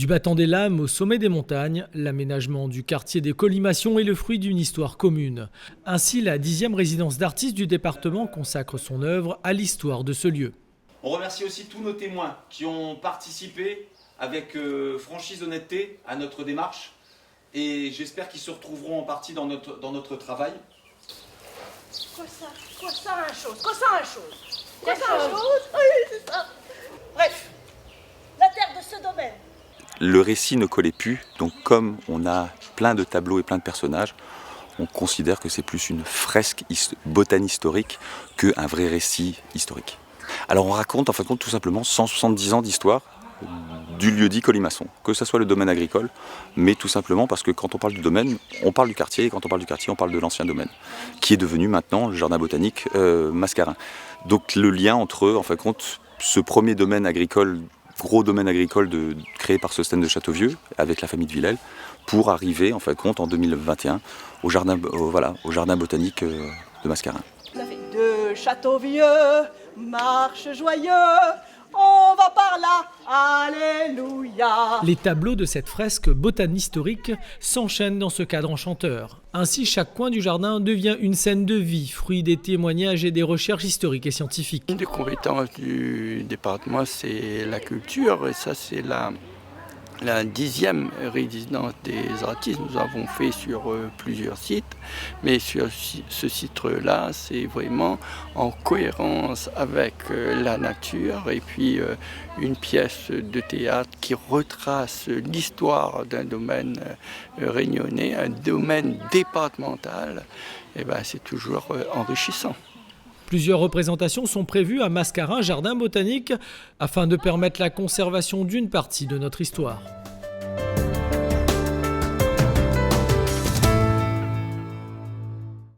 battant des lames au sommet des montagnes, l'aménagement du quartier des Colimations est le fruit d'une histoire commune. Ainsi, la 10e résidence d'artistes du département consacre son œuvre à l'histoire de ce lieu. On remercie aussi tous nos témoins qui ont participé avec franchise d'honnêteté à notre démarche et j'espère qu'ils se retrouveront en partie dans notre travail. Quoi ça un chose? Oui, c'est ça. Bref, la terre de ce domaine. Le récit ne collait plus, donc comme on a plein de tableaux et plein de personnages, on considère que c'est plus une fresque botanique-historique qu'un vrai récit historique. Alors on raconte en fin de compte tout simplement 170 ans d'histoire du lieu-dit Colimaçon, que ce soit le domaine agricole, mais tout simplement parce que quand on parle du domaine, on parle du quartier, et quand on parle du quartier, on parle de l'ancien domaine, qui est devenu maintenant le jardin botanique Mascarin. Donc le lien entre, en fin de compte, ce premier domaine agricole, gros domaine agricole créé par Sostène de Châteauvieux, avec la famille de Villèle, pour arriver, en fin de compte, en 2021, au jardin botanique de Mascarin. La fille de Châteauvieux marche joyeux, on va par là, alléluia. Les tableaux de cette fresque botanique-historique s'enchaînent dans ce cadre enchanteur. Ainsi, chaque coin du jardin devient une scène de vie, fruit des témoignages et des recherches historiques et scientifiques. Une des compétences du département, c'est la culture, et ça, c'est la 10e résidence des artistes. Nous avons fait sur plusieurs sites, mais sur ce site-là, c'est vraiment en cohérence avec la nature et puis une pièce de théâtre qui retrace l'histoire d'un domaine réunionnais, un domaine départemental. Et ben, c'est toujours enrichissant. Plusieurs représentations sont prévues à Mascarin, jardin botanique, afin de permettre la conservation d'une partie de notre histoire.